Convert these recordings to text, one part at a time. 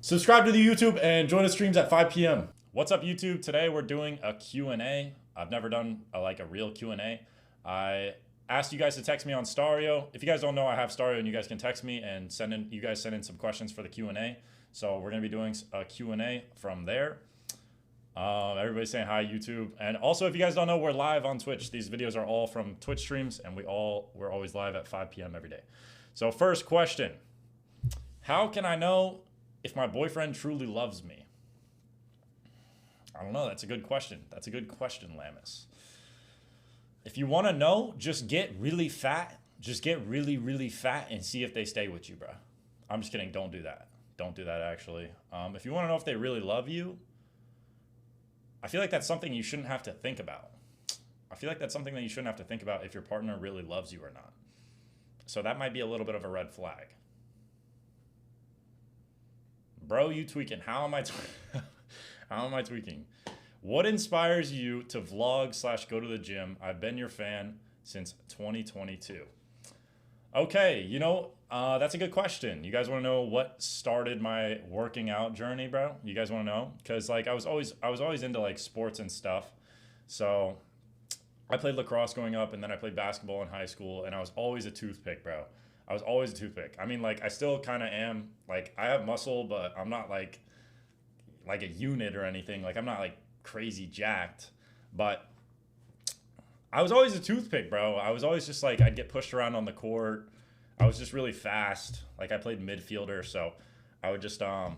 Subscribe to the YouTube and join the streams at 5 p.m. What's up, YouTube? Today we're doing a Q&A. I've never done a real Q&A. I asked you guys to text me on Staryo. If you guys don't know, I have Staryo, and you guys can text me and send in some questions for the Q&A. So we're gonna be doing a Q&A from there. Everybody's saying hi, YouTube. And also, if you guys don't know, we're live on Twitch. These videos are all from Twitch streams, and we're always live at 5 p.m. every day. So first question: how can I know if my boyfriend truly loves me? I don't know. That's a good question. That's a good question, Lamis. If you want to know, just get really fat. Just get really, really fat and see if they stay with you, bro. I'm just kidding. Don't do that. Don't do that, actually. If you want to know if they really love you, I feel like that's something you shouldn't have to think about. I feel like that's something that you shouldn't have to think about if your partner really loves you or not. So that might be a little bit of a red flag. Bro, you tweaking. How am I how am I tweaking? What inspires you to vlog / go to the gym? I've been your fan since 2022. Okay, that's a good question. You guys want to know what started my working out journey, bro? You guys want to know? Because I was always into sports and stuff. So I played lacrosse growing up, and then I played basketball in high school, and I was always a toothpick, bro. I was always a toothpick. I mean, I still kind of am. I have muscle, but I'm not like a unit or anything. I'm not crazy jacked, but I was always a toothpick, bro. I was always just I'd get pushed around on the court. I was just really fast. I played midfielder, so I would just run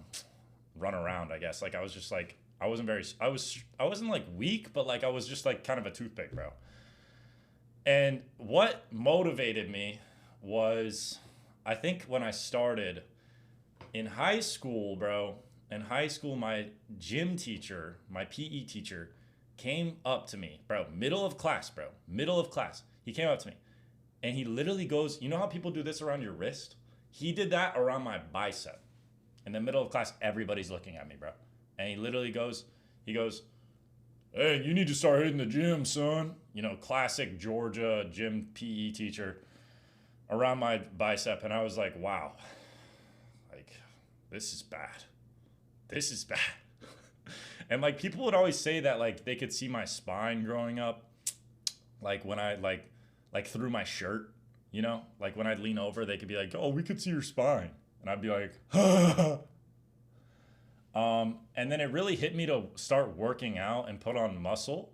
around, I guess. I was just I wasn't weak, but I was just kind of a toothpick, bro. And what motivated me was, I think when I started in high school, bro. In high school, my gym teacher, my PE teacher, came up to me, bro. Middle of class, bro. Middle of class. He came up to me, and he literally goes, you know how people do this around your wrist? He did that around my bicep. In the middle of class, everybody's looking at me, bro. And he literally goes, hey, you need to start hitting the gym, son. Classic Georgia gym PE teacher around my bicep. And I was like, wow, this is bad. This is bad. And people would always say that they could see my spine growing up, when I through my shirt, when I'd lean over, they could be like, oh, we could see your spine. And I'd be like, and then it really hit me to start working out and put on muscle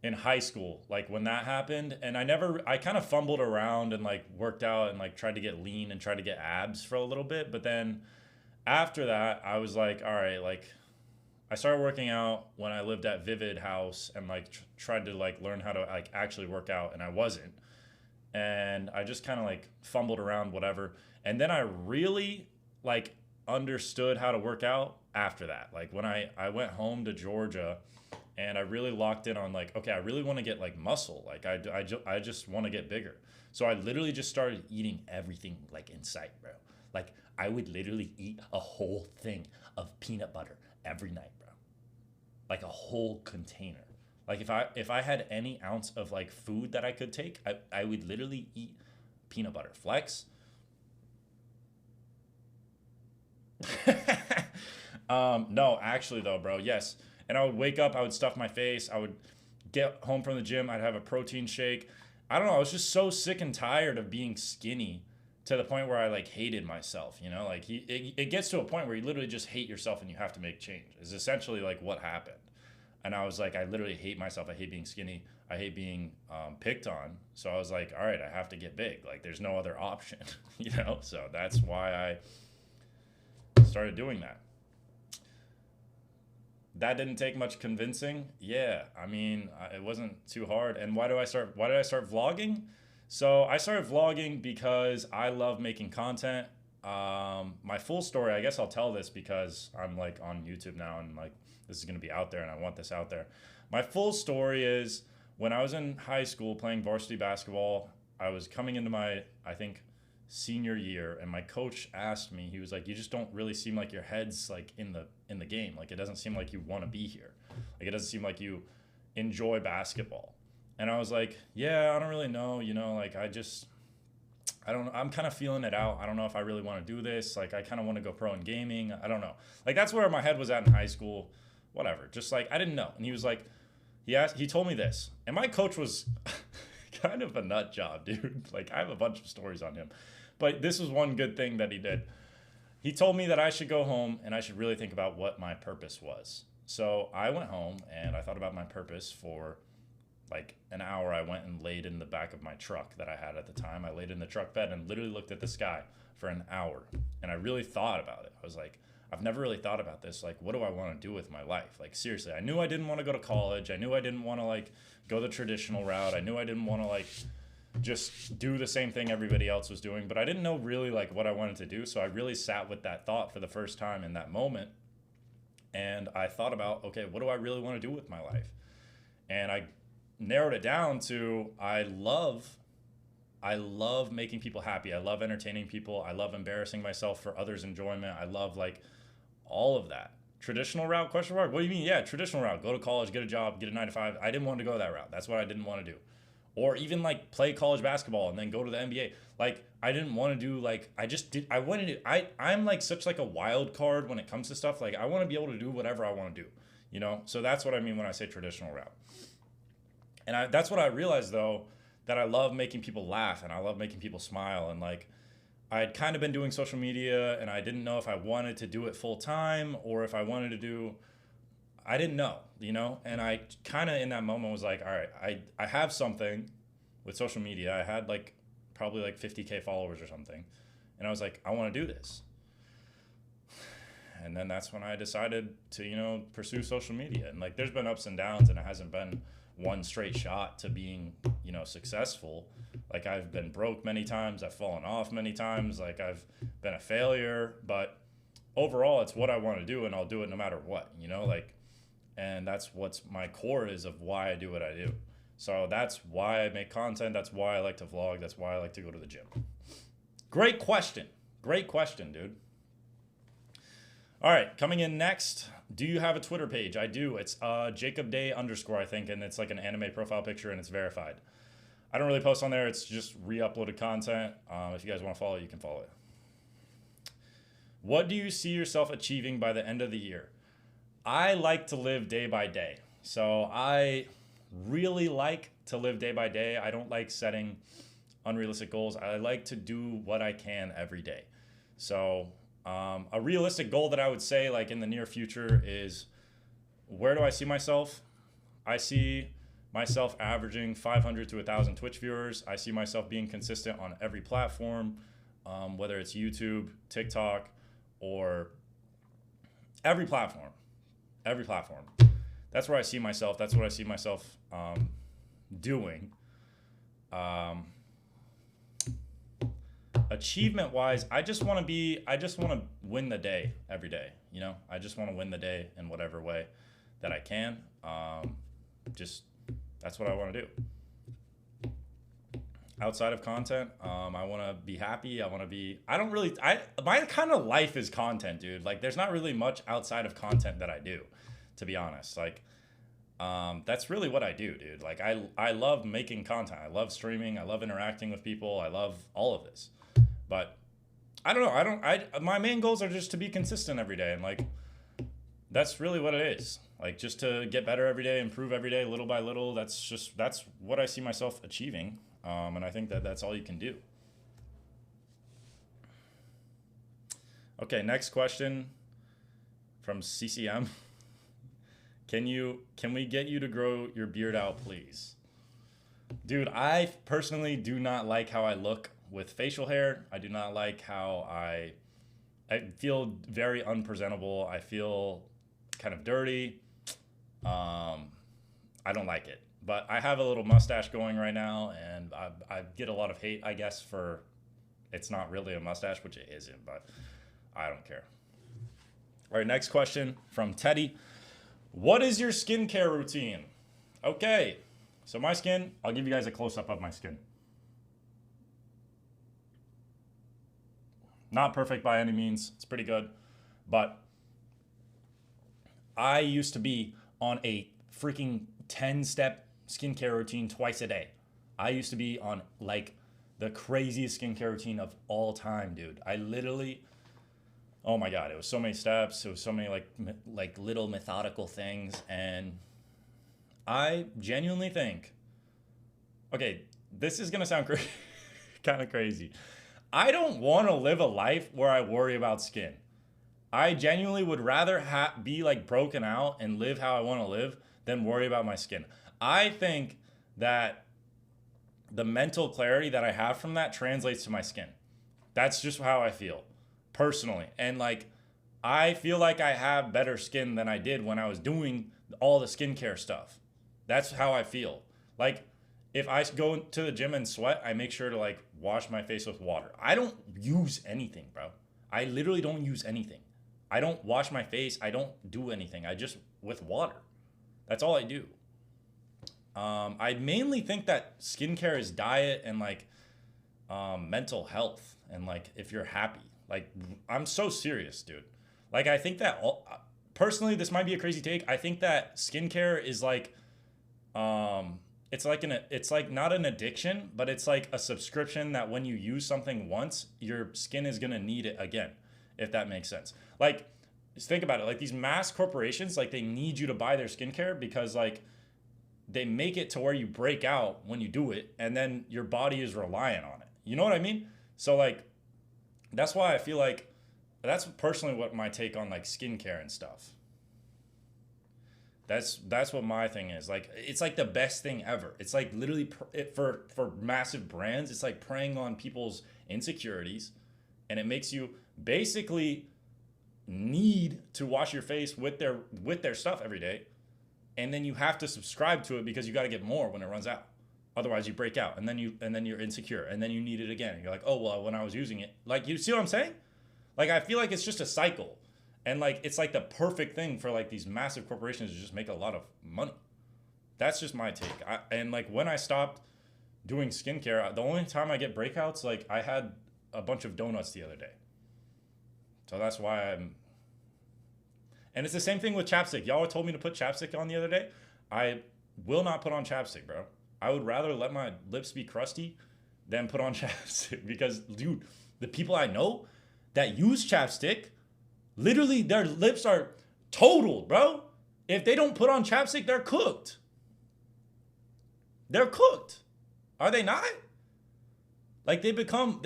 in high school, when that happened. And I kind of fumbled around and worked out and tried to get lean and tried to get abs for a little bit. But then after that, I was like, all right, I started working out when I lived at Vivid House and tried to learn how to actually work out, and I wasn't. And I just kind of fumbled around, whatever. And then I really understood how to work out after that. When I went home to Georgia, and I really locked in on okay, I really want to get muscle. I just want to get bigger. So I literally just started eating everything in sight, bro. I would literally eat a whole thing of peanut butter every night, bro. A whole container. If I had any ounce of food that I could take, I would literally eat peanut butter. Flex. No, actually though, bro, yes. And I would wake up, I would stuff my face, I would get home from the gym, I'd have a protein shake. I don't know, I was just so sick and tired of being skinny to the point where I hated myself, it gets to a point where you literally just hate yourself and you have to make change. Is essentially what happened. And I was I literally hate myself. I hate being skinny. I hate being picked on. So I was all right, I have to get big. There's no other option, So that's why I started doing that. That didn't take much convincing. Yeah, I mean, it wasn't too hard. And why did I start vlogging? So I started vlogging because I love making content. My full story, I guess I'll tell this because I'm on YouTube now, and this is going to be out there, and I want this out there. My full story is, when I was in high school playing varsity basketball, I was coming into my, I think, senior year, and my coach asked me, he was like, you just don't really seem like your head's in the game. It doesn't seem like you want to be here. It doesn't seem like you enjoy basketball. And I was like, yeah, I don't really know, I'm kind of feeling it out. I don't know if I really want to do this. Like, I kind of want to go pro in gaming. I don't know. Like, that's where my head was at in high school. Whatever. Just like, I didn't know. And he was like, he told me this. And my coach was kind of a nut job, dude. Like, I have a bunch of stories on him. But this was one good thing that he did. He told me that I should go home and I should really think about what my purpose was. So I went home and I thought about my purpose for like an hour. I went and laid in the back of my truck that I had at the time. I laid in the truck bed and literally looked at the sky for an hour. And I really thought about it. I was like, I've never really thought about this. Like, what do I want to do with my life? Like, seriously, I knew I didn't want to go to college. I knew I didn't want to like go the traditional route. I knew I didn't want to like just do the same thing everybody else was doing, but I didn't know really like what I wanted to do. So I really sat with that thought for the first time in that moment. And I thought about, okay, what do I really want to do with my life? And I narrowed it down to I love making people happy. I love entertaining people. I love embarrassing myself for others' enjoyment. I love like all of that. Traditional route, question mark? What do you mean? Yeah, traditional route. Go to college, get a job, get a 9 to 5. I didn't want to go that route. That's what I didn't want to do. Or even like play college basketball and then go to the NBA. Like, I didn't want to do like, I'm like such like a wild card when it comes to stuff. Like, I want to be able to do whatever I want to do, you know? So that's what I mean when I say traditional route. And that's what I realized though, that I love making people laugh and I love making people smile. And like, I'd kind of been doing social media and I didn't know if I wanted to do it full time or if I wanted to do, I didn't know, you know? And I kind of in that moment was like, all right, I have something with social media. I had like probably like 50K followers or something. And I was like, I want to do this. And then that's when I decided to, you know, pursue social media. And like, there's been ups and downs and it hasn't been one straight shot to being, you know, successful. Like, I've been broke many times. I've fallen off many times. Like, I've been a failure, but overall it's what I want to do and I'll do it no matter what, you know, like, and that's what's my core is of why I do what I do. So that's why I make content. That's why I like to vlog. That's why I like to go to the gym. Great question. Great question, dude. All right, coming in next. Do you have a Twitter page? I do. It's Jacob Day _ I think, and it's like an anime profile picture and it's verified. I don't really post on there. It's just re-uploaded content. If you guys want to follow it, you can follow it. What do you see yourself achieving by the end of the year? I like to live day by day. So I really like to live day by day. I don't like setting unrealistic goals. I like to do what I can every day. So a realistic goal that I would say like in the near future is, where do I see myself? I see myself averaging 500 to 1,000 Twitch viewers. I see myself being consistent on every platform, whether it's YouTube, TikTok, or every platform. Every platform. That's where I see myself. That's what I see myself doing. Achievement wise, I just want to win the day every day. You know, I just want to win the day in whatever way that I can. That's what I want to do. Outside of content, I want to be happy. My kind of life is content, dude. Like, there's not really much outside of content that I do, to be honest. Like, that's really what I do, dude. Like, I love making content. I love streaming. I love interacting with people. I love all of this. But I don't know. My main goals are just to be consistent every day. And like, that's really what it is. Like, just to get better every day, improve every day, little by little. That's what I see myself achieving. And I think that that's all you can do. Okay, next question from CCM. Can we get you to grow your beard out, please? Dude, I personally do not like how I look with facial hair. I do not like how I feel very unpresentable. I feel kind of dirty. I don't like it. But I have a little mustache going right now, and I get a lot of hate, I guess, for it's not really a mustache, which it isn't, but I don't care. All right, next question from Teddy. What is your skincare routine? Okay, so my skin, I'll give you guys a close-up of my skin. Not perfect by any means. It's pretty good. But I used to be on a freaking 10-step skincare routine twice a day. I used to be on like the craziest skincare routine of all time, dude. I literally, oh my God, it was so many steps. It was so many like little methodical things. And I genuinely think, okay, this is going to sound kind of crazy. I don't want to live a life where I worry about skin. I genuinely would rather be like broken out and live how I want to live than worry about my skin. I think that the mental clarity that I have from that translates to my skin. That's just how I feel personally. And like, I feel like I have better skin than I did when I was doing all the skincare stuff. That's how I feel. Like, if I go to the gym and sweat, I make sure to like wash my face with water. I don't use anything, bro. I literally don't use anything. I don't wash my face. I don't do anything. I just with water. That's all I do. I mainly think that skincare is diet and like mental health and like if you're happy. Like I'm so serious, dude. Like I think that personally, this might be a crazy take. I think that skincare is like it's like not an addiction, but it's like a subscription that when you use something once, your skin is gonna need it again, if that makes sense. Like, just think about it. Like these mass corporations, like they need you to buy their skincare because like they make it to where you break out when you do it, and then your body is reliant on it. You know what I mean? So like, that's why I feel like that's personally what my take on like skincare and stuff. That's what my thing is. Like, it's like the best thing ever. It's like literally for massive brands, it's like preying on people's insecurities, and it makes you basically need to wash your face with their stuff every day, and then you have to subscribe to it because you got to get more when it runs out. Otherwise, you break out, and then you're insecure, and then you need it again. And you're like, oh well, when I was using it, like, you see what I'm saying? Like, I feel like it's just a cycle. And like, it's like the perfect thing for like these massive corporations to just make a lot of money. That's just my take. And like when I stopped doing skincare, the only time I get breakouts, like I had a bunch of donuts the other day. So that's why and it's the same thing with chapstick. Y'all told me to put chapstick on the other day. I will not put on chapstick, bro. I would rather let my lips be crusty than put on chapstick because, dude, the people I know that use chapstick, literally, their lips are totaled, bro. If they don't put on chapstick, they're cooked. They're cooked. Are they not? Like, they become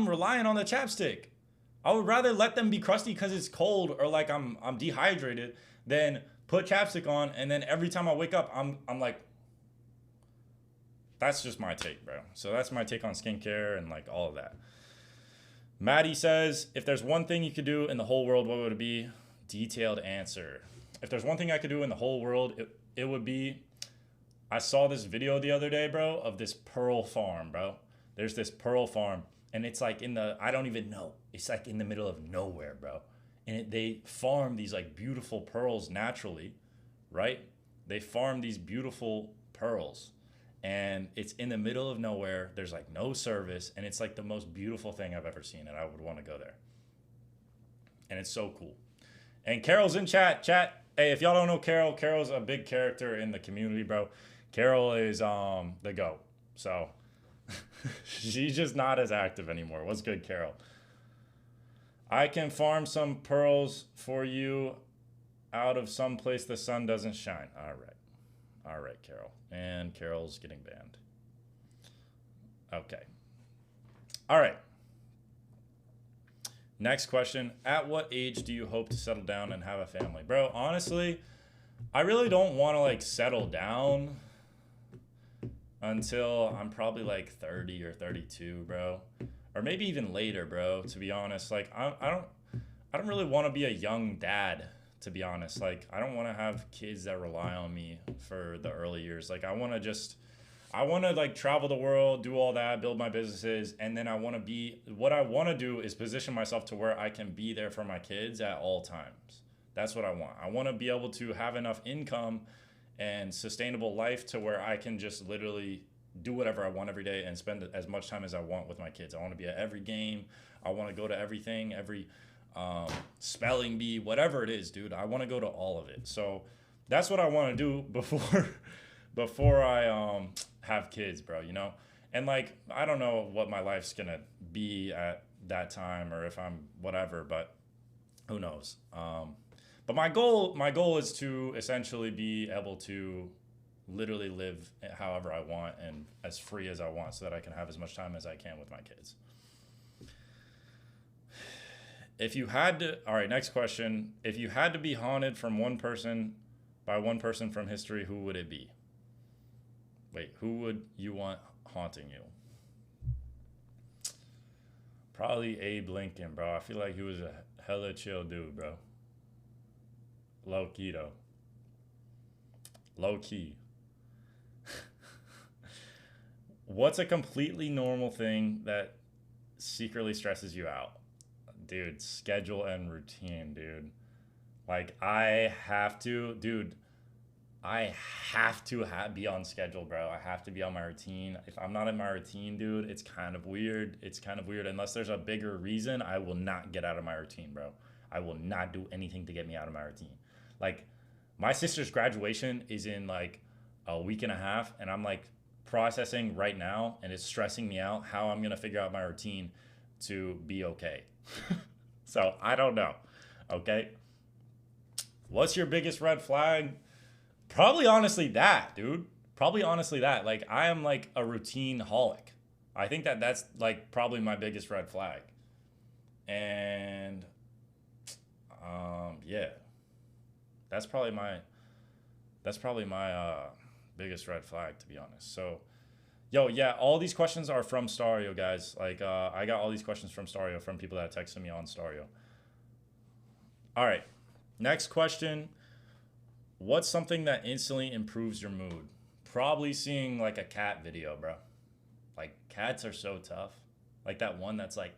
reliant on the chapstick. I would rather let them be crusty because it's cold or like I'm dehydrated than put chapstick on and then every time I wake up, I'm like, that's just my take, bro. So that's my take on skincare and like all of that. Maddie says, if there's one thing you could do in the whole world, what would it be? Detailed answer. If there's one thing I could do in the whole world, it would be, I saw this video the other day, bro, of this pearl farm, bro. There's this pearl farm, and it's like I don't even know. It's like in the middle of nowhere, bro. And they farm these like beautiful pearls naturally, right? They farm these beautiful pearls. And it's in the middle of nowhere. There's like no service. And it's like the most beautiful thing I've ever seen. And I would want to go there. And it's so cool. And Carol's in chat. Hey, if y'all don't know Carol's a big character in the community, bro. Carol is the GOAT. So she's just not as active anymore. What's good, Carol? I can farm some pearls for you out of some place the sun doesn't shine. All right, Carol. And Carol's getting banned. Okay. All right. Next question. At what age do you hope to settle down and have a family? Bro, honestly, I really don't want to like settle down until I'm probably like 30 or 32, bro. Or maybe even later, bro, to be honest. Like I don't really want to be a young dad, to be honest. Like, I don't want to have kids that rely on me for the early years. Like, I want to like travel the world, do all that, build my businesses. And then what I want to do is position myself to where I can be there for my kids at all times. That's what I want. I want to be able to have enough income and sustainable life to where I can just literally do whatever I want every day and spend as much time as I want with my kids. I want to be at every game. I want to go to everything, every spelling bee, whatever it is, dude. I want to go to all of it. So that's what I want to do before I have kids, bro, you know? And like, I don't know what my life's gonna be at that time, or if I'm whatever, but who knows. But my goal is to essentially be able to literally live however I want and as free as I want, so that I can have as much time as I can with my kids. If you had to, all right, next question. If you had to be haunted from one person by one person from history, who would it be? Wait, who would you want haunting you? Probably Abe Lincoln, bro. I feel like he was a hella chill dude, bro. Low key, though. Low key. What's a completely normal thing that secretly stresses you out? Dude, schedule and routine, dude. Like, I have to be on schedule, bro. I have to be on my routine. If I'm not in my routine, dude, it's kind of weird. It's kind of weird. Unless there's a bigger reason, I will not get out of my routine, bro. I will not do anything to get me out of my routine. Like, my sister's graduation is in like a week and a half, and I'm like processing right now, and it's stressing me out how I'm gonna figure out my routine to be okay. So I don't know. Okay. What's your biggest red flag? Probably honestly that, dude. Probably honestly that. Like, I am like a routine holic. I think that that's like probably my biggest red flag. And yeah. That's probably my biggest red flag, to be honest. So, yo, yeah, all these questions are from Staryo, guys. Like, I got all these questions from Staryo, from people that texted me on Staryo. All right, next question. What's something that instantly improves your mood? Probably seeing like a cat video, bro. Like, cats are so tough. Like that one that's like,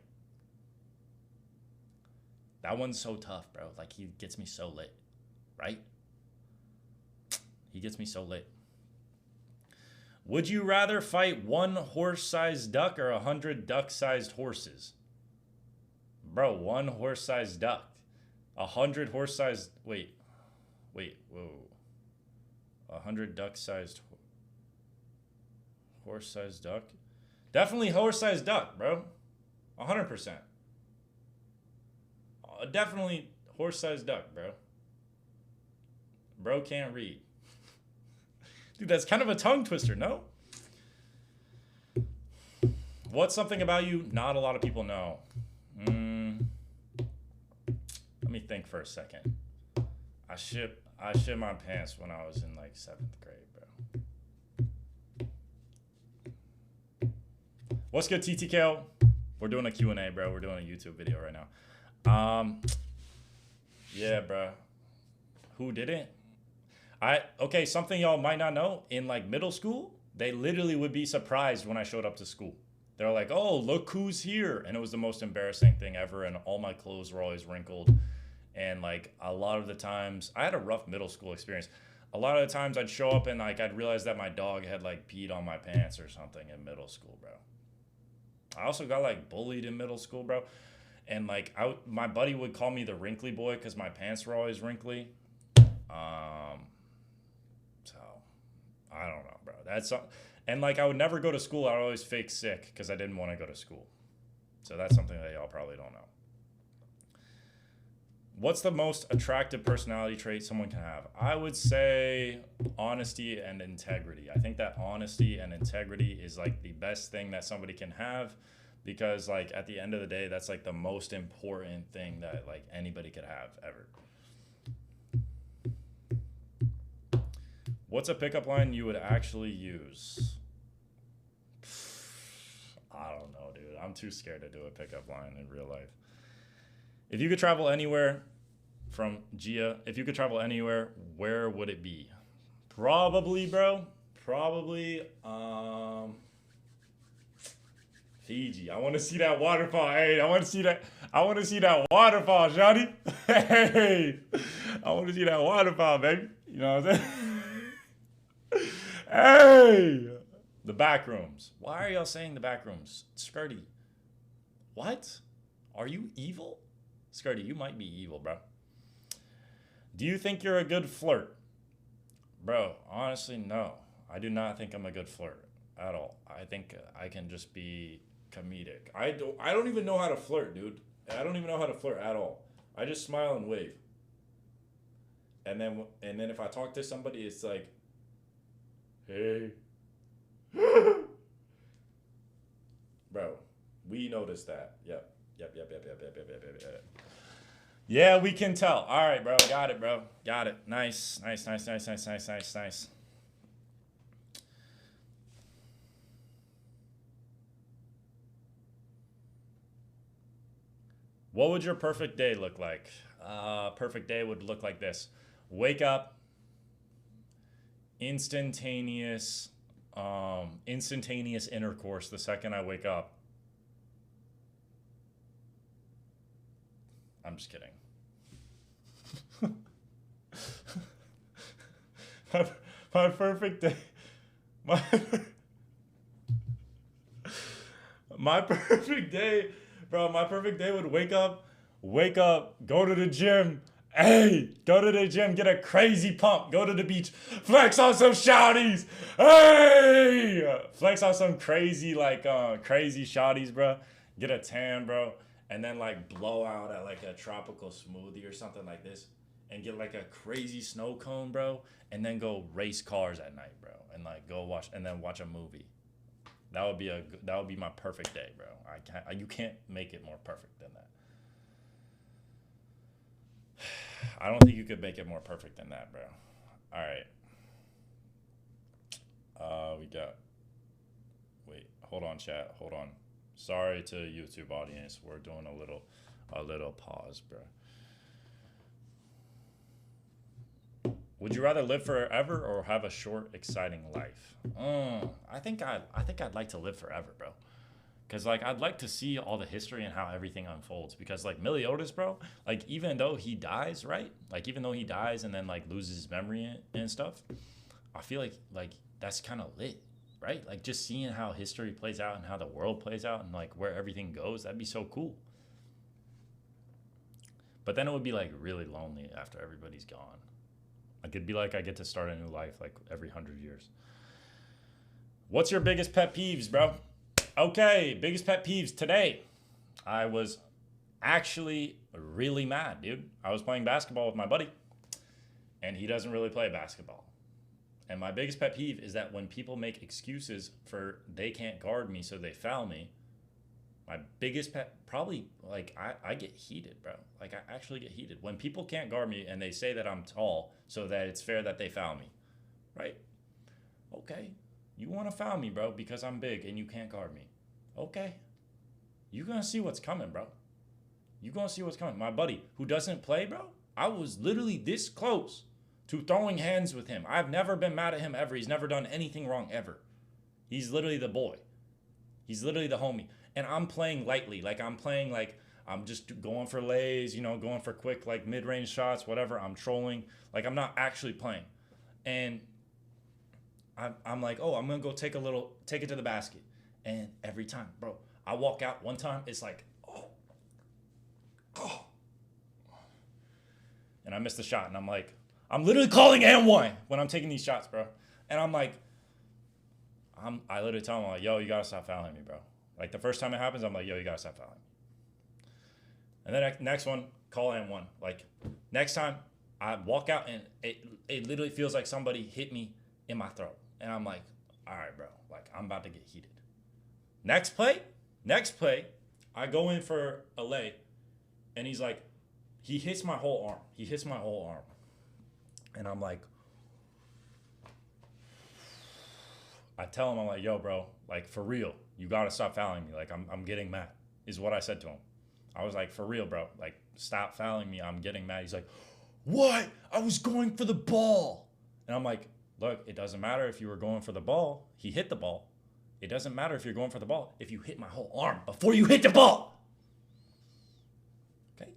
that one's so tough, bro. Like, he gets me so lit, right? He gets me so lit. Would you rather fight one horse-sized duck or 100 duck-sized horses? Bro, one horse-sized duck. 100 horse-sized... Wait, whoa. 100 duck-sized... Horse-sized duck? Definitely horse-sized duck, bro. 100%. Definitely horse-sized duck, bro. Bro can't read. Dude, that's kind of a tongue twister, no? What's something about you not a lot of people know? Let me think for a second. I shit my pants when I was in like 7th grade, bro. What's good, TTKO? We're doing a Q&A, bro. We're doing a YouTube video right now. Yeah, bro. Who didn't? Okay, something y'all might not know. In like middle school, they literally would be surprised when I showed up to school. They're like, oh, look who's here. And it was the most embarrassing thing ever. And all my clothes were always wrinkled. And like a lot of the times, I had a rough middle school experience. A lot of the times I'd show up and like I'd realize that my dog had like peed on my pants or something in middle school, bro. I also got like bullied in middle school, bro. And like my buddy would call me the wrinkly boy because my pants were always wrinkly. So I don't know, bro. And like I would never go to school. I would always fake sick because I didn't want to go to school. So that's something that y'all probably don't know. What's the most attractive personality trait someone can have? I would say honesty and integrity. I think that honesty and integrity is like the best thing that somebody can have, because like at the end of the day, that's like the most important thing that like anybody could have ever. What's a pickup line you would actually use? I don't know, dude. I'm too scared to do a pickup line in real life. If you could travel anywhere, from Gia, if you could travel anywhere, where would it be? Probably, bro. Probably, Fiji. I want to see that waterfall. Hey, I want to see that waterfall, Johnny. Hey, I want to see that waterfall, baby. You know what I'm saying? Hey, the back rooms. Why are y'all saying the back rooms? Skirty. What? Are you evil? Skirty, you might be evil, bro. Do you think you're a good flirt? Bro, honestly, no. I do not think I'm a good flirt. at all. I think I can just be comedic. I don't even know how to flirt, dude. I don't even know how to flirt at all. I just smile and wave. And then if I talk to somebody, it's like, hey, bro, we noticed that. Yep. Yep. Yeah, we can tell. All right, bro. Got it, bro. Got it. Nice. What would your perfect day look like? Perfect day would look like this. Wake up, instantaneous intercourse the second I wake up. I'm just kidding. my perfect day. My perfect day, bro. My perfect day would wake up, go to the gym. Hey, go to the gym, get a crazy pump, go to the beach, flex on some shawties. Hey, flex on some crazy crazy shawties, bro. Get a tan, bro, and then like blow out at like a tropical smoothie or something like this, and get like a crazy snow cone, bro, and then go race cars at night, bro, and like go watch a movie. That would be my perfect day, bro. You can't make it more perfect than that. I don't think you could make it more perfect than that, bro. All right. We got. Wait, hold on, chat. Hold on. Sorry to YouTube audience. We're doing a little pause, bro. Would you rather live forever or have a short, exciting life? I think I'd like to live forever, bro. Cause like I'd like to see all the history and how everything unfolds. Because like Meliodas, bro, like even though he dies, right? Like even though he dies and then like loses his memory and stuff, I feel like that's kind of lit, right? Like just seeing how history plays out and how the world plays out and like where everything goes, that'd be so cool. But then it would be like really lonely after everybody's gone. Like it'd be like I get to start a new life like every 100 years. What's your biggest pet peeves, bro? Okay, biggest pet peeves today. I was actually really mad, dude. I was playing basketball with my buddy, and he doesn't really play basketball. And my biggest pet peeve is that when people make excuses for they can't guard me, so they foul me, my biggest pet, probably, like, I get heated, bro. Like, I actually get heated. When people can't guard me and they say that I'm tall so that it's fair that they foul me, right? Okay. You want to foul me, bro, because I'm big and you can't guard me. Okay. You're going to see what's coming, bro. You're going to see what's coming. My buddy, who doesn't play, bro, I was literally this close to throwing hands with him. I've never been mad at him ever. He's never done anything wrong ever. He's literally the boy. He's literally the homie. And I'm playing lightly. Like, I'm just going for lays, going for quick, like, mid-range shots, whatever. I'm trolling. Like, I'm not actually playing. And I'm like, oh, I'm going to go take it to the basket. And every time, bro, I walk out one time, it's like, oh. And I missed the shot. And I'm like, I'm literally calling and one when I'm taking these shots, bro. And I'm like, I literally tell him, like, yo, you got to stop fouling me, bro. Like, the first time it happens, I'm like, yo, you got to stop fouling me. And then next one, call and one. Like, next time, I walk out and it literally feels like somebody hit me in my throat. And I'm like, all right, bro. Like, I'm about to get heated. Next play, I go in for a lay. And he's like, he hits my whole arm. And I'm like, I tell him, I'm like, yo, bro, like, for real, you got to stop fouling me. Like, I'm getting mad, is what I said to him. I was like, for real, bro, like, stop fouling me. I'm getting mad. He's like, what? I was going for the ball. And I'm like, look, it doesn't matter if you were going for the ball. He hit the ball. It doesn't matter if you're going for the ball. If you hit my whole arm before you hit the ball. Okay?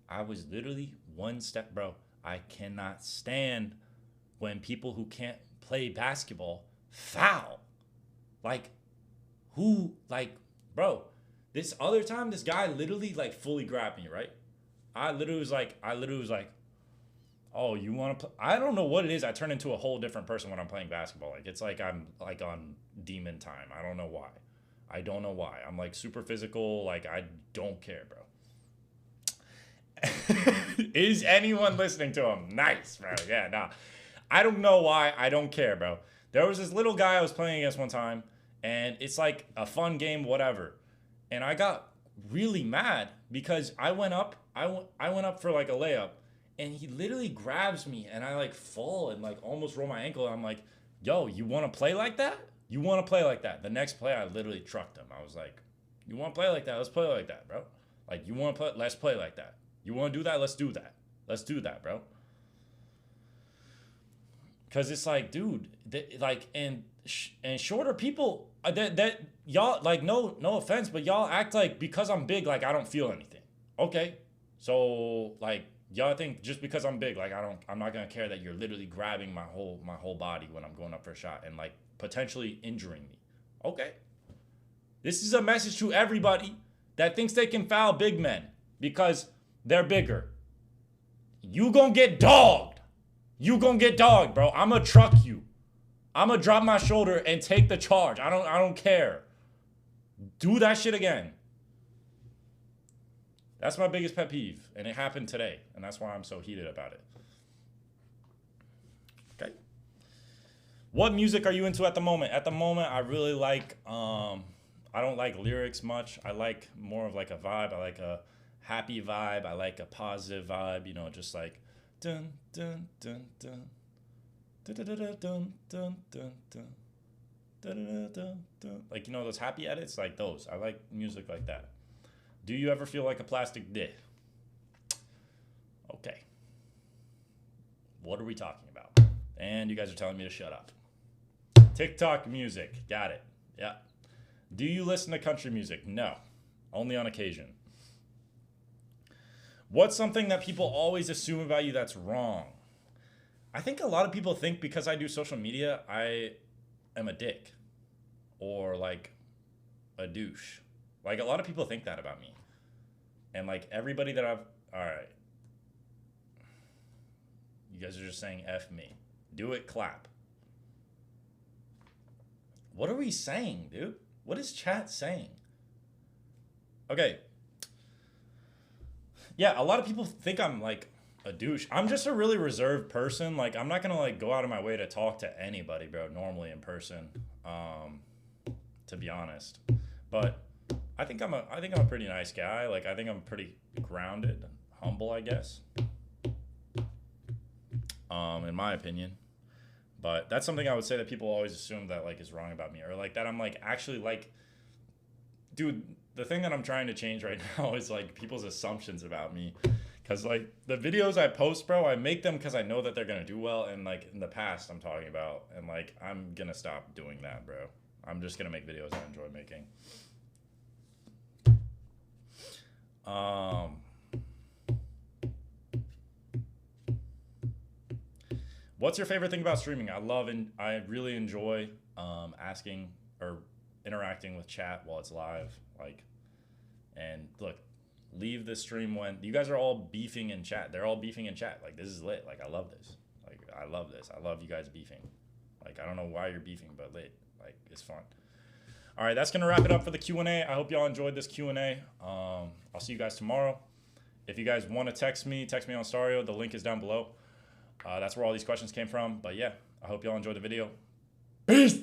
I was literally one step, bro. I cannot stand when people who can't play basketball foul. Like, bro, this other time, this guy literally, like, fully grabbed me, right? I literally was like, Oh, you want to play? I don't know what it is. I turn into a whole different person when I'm playing basketball. Like it's like I'm like on demon time. I don't know why. I don't know why. I'm like super physical. Like I don't care, bro. Is anyone listening to him? Nice, bro. Yeah, nah. I don't know why. I don't care, bro. There was this little guy I was playing against one time, and it's like a fun game, whatever. And I got really mad because I went up for like a layup, and he literally grabs me, and I like fall and like almost roll my ankle. And I'm like, yo, you want to play like that? You want to play like that? The next play, I literally trucked him. I was like, you want to play like that? Let's play like that, bro. Like, you want to play? Let's play like that. You want to do that? Let's do that. Let's do that, bro. Cause it's like, dude, like, and shorter people that y'all like, no offense, but y'all act like because I'm big, like I don't feel anything. Okay, so like y'all think just because I'm big, like I'm not gonna care that you're literally grabbing my whole body when I'm going up for a shot and like potentially injuring me. Okay, this is a message to everybody that thinks they can foul big men because they're bigger. You gonna get dogged. You gonna get dogged, bro. I'ma truck you. I'ma drop my shoulder and take the charge. I don't care. Do that shit again. That's my biggest pet peeve, and it happened today, and that's why I'm so heated about it. Okay. What music are you into at the moment? At the moment, I really like I don't like lyrics much. I like more of like a vibe. I like a happy vibe. I like a positive vibe, you know, just like dun dun dun dun dun dun dun dun dun dun dun dun dun. Like, you know, those happy edits, like those. I like music like that. Do you ever feel like a plastic dick? Okay. What are we talking about? And you guys are telling me to shut up. TikTok music. Got it. Yeah. Do you listen to country music? No. Only on occasion. What's something that people always assume about you that's wrong? I think a lot of people think because I do social media, I am a dick or like a douche. Like a lot of people think that about me. And like everybody that all right. You guys are just saying F me. Do it, clap. What are we saying, dude? What is chat saying? Okay. Yeah, a lot of people think I'm like a douche. I'm just a really reserved person. Like I'm not gonna like go out of my way to talk to anybody, bro, normally in person. To be honest. But I think I'm a pretty nice guy. Like I think I'm pretty grounded, humble, I guess. In my opinion. But that's something I would say that people always assume that like is wrong about me, or like that I'm like actually like, dude, the thing that I'm trying to change right now is like people's assumptions about me. Cause like the videos I post, bro, I make them cause I know that they're gonna do well. And like in the past I'm talking about, and like, I'm gonna stop doing that, bro. I'm just gonna make videos I enjoy making. What's your favorite thing about streaming? I really enjoy asking or interacting with chat while it's live. Like, and look, leave the stream when you guys are all beefing in chat. They're all beefing in chat. Like, this is lit. Like, I love this. Like, I love this. I love you guys beefing. Like, I don't know why you're beefing, but lit. Like, it's fun. All right, that's gonna wrap it up for the Q&A. I hope y'all enjoyed this Q&A. I'll see you guys tomorrow. If you guys want to text me on Staryo. The link is down below. That's where all these questions came from. But yeah, I hope y'all enjoyed the video. Peace.